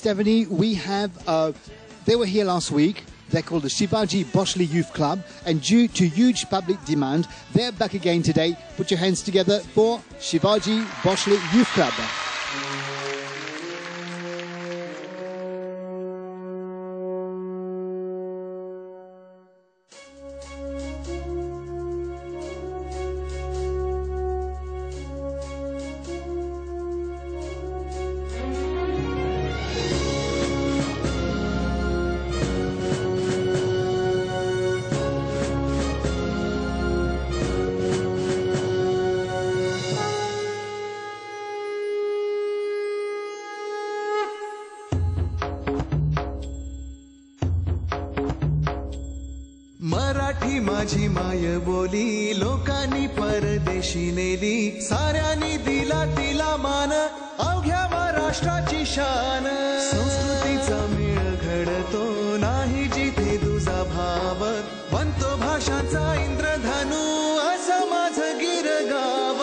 Stephanie, we have, they were here last week. They're called the Shivaji Bhosle Youth Club, and due to huge public demand, they're back again today. Put your hands together for Shivaji Bhosle Youth Club. Marathi माझी माय बोली लोकांनी परदेशी नेली साऱ्यांनी दिला तिला मान अवघ्या महाराष्ट्राची शान संस्कृतीचा मेळ घडतो नाही जिथे तुझा भाव बनतो भाषांचा इंद्रधनु असं माझं गिरगाव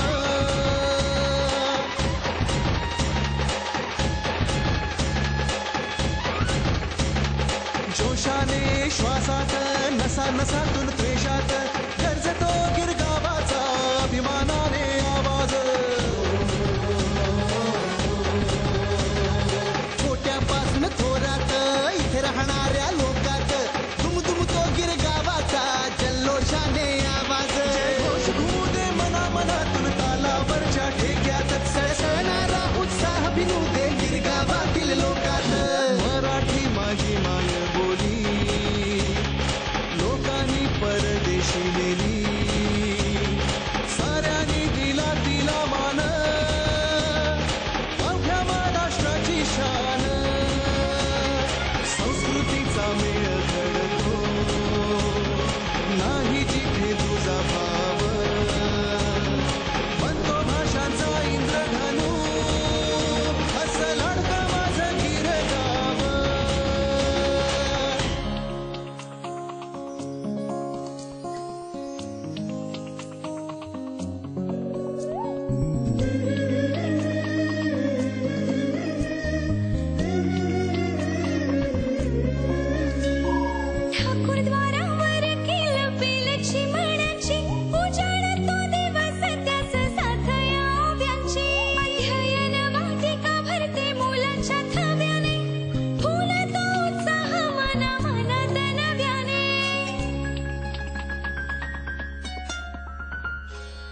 जोशाने श्वासात नसा नसातून त्वेषात गरजतो गिरगावाचा अभिमानाने आवाज छोट्यापासून थोरात इथे राहणाऱ्या लोकात दुमदुम तो गिरगावाचा जल्लोषाने आवाज घोष घुमू दे मना मनातून तालावरच्या ठेक्यात सळसळणारा उत्साह भिनू दे गिरगावातील लोकात मराठी माझी माय बोली लोकांनी परदेशी नेली साऱ्यांनी दिला तिला मान अवघ्या महाराष्ट्राची शान संस्कृतीचा मेळ घडतो नाही जिथे तुझा भाव बनतो भाषांचा इंद्रधनु असं लाडकं माझं गिरगाव ठाकूरद्वारावर केलं बेलची मनाची उजाडतो दिवस त्यास साथ याव्यांची अध्ययन वाटिका भरते मुलांच्या थव्याने फुलतो उत्साह मना मनात नव्याने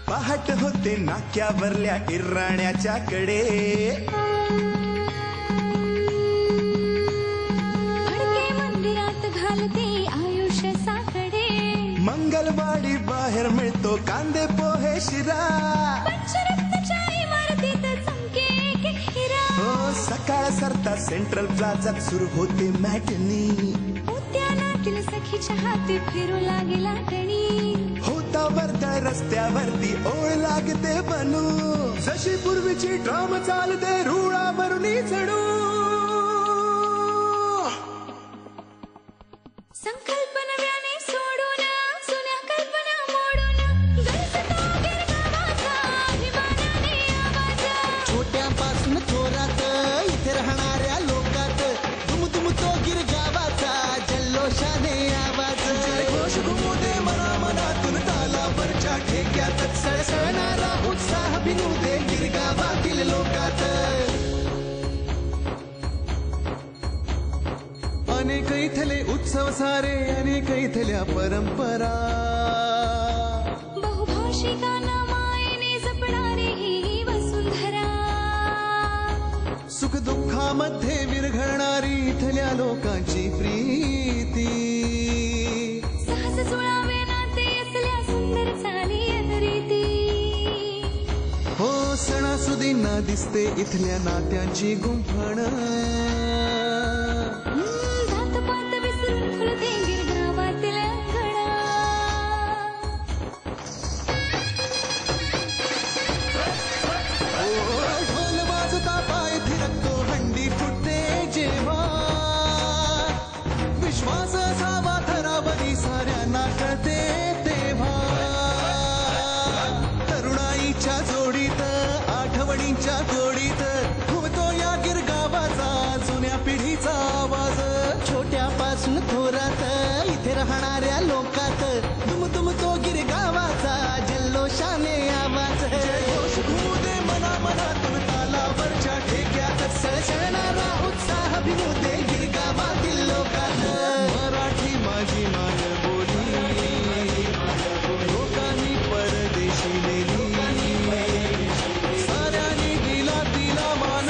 पहाट होते नाक्यावरल्या इराण्याच्या कडे फडके मंदिरात घालते आयुष्य साकडे मंगलवाडी बाहेर मिळतो कांदे पोहे शिरा पंचरत्नाच्या इमारतीत चमके एक हिरा हो सकाळ सरता सेंट्रल प्लाझात सुरू होते मॅटनी उद्यानातील सखीच्या हाती फिरू लागेल आटणी होता वर्दळ रस्त्यावरती ओळ लागते बनू जशी पूर्वीची ड्राम चालते रुळावरुनी चढू संकल्प नव्याने सोडून जुन्या कल्पना मोडून गरजतो गिरगावाचा अभिमानाने आवाज छोट्यापासून थोरात इथे राहणाऱ्या लोकात दुमदुम तो गिरगावाचा जल्लोषाने आवाज घोष घुमू दे मना मनातून तालावरच्या ठेक्यात सळसळणारा उत्साह भिनू दे गिरगावातील लोकात अनेक इथले उत्सव सारे अनेक इथल्या परंपरा बहुभाषिकांना मायेने जपणारी ही वसुंधरा सुख दुःखामध्ये विरघळणारी इथल्या लोकांची प्रीती सहज जुळावे नाते असल्या सुंदर चाली रीती हो सणासुदींना दिसते इथल्या नात्यांची गुंफण जातपात विसरून फुलते गिरगावातील अंगणा ढोल वाजता पाय थिरकतो हंडी फुटते जेव्हा विश्वास असावा थरावरी साऱ्यांना कळते तेव्हा तरुणाईच्या जोडीत आठवणींच्या गोडीत घुमतो या गिरगावाचा पिढीचा आवाज छोट्यापासून थोरात इथे राहणाऱ्या लोकात दुम तो गिरगावाचा जल्लोषाने आवाज जयघोष घुमू दे मना मनातून तालावरच्या ठेक्यात सळसळणारा उत्साह भिनू दे गिरगावातील लोकात मराठी माझी मायबोली लोकांनी परदेशी नेली साऱ्यांनी दिला तिला मान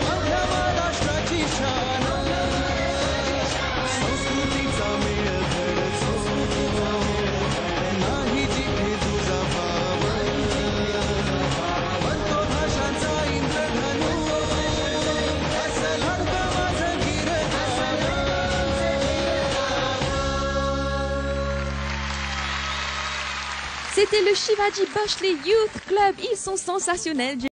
अवघ्या महाराष्ट्राची शान संस्कृतीचा मेळ घडतो नाही जिथे तुझा भाव बनतो भाषांचा इंद्रधनु असं लढतं माझं Girgaon. C'était le Shivaji Bhosle Youth Club. Ils sont sensationnels.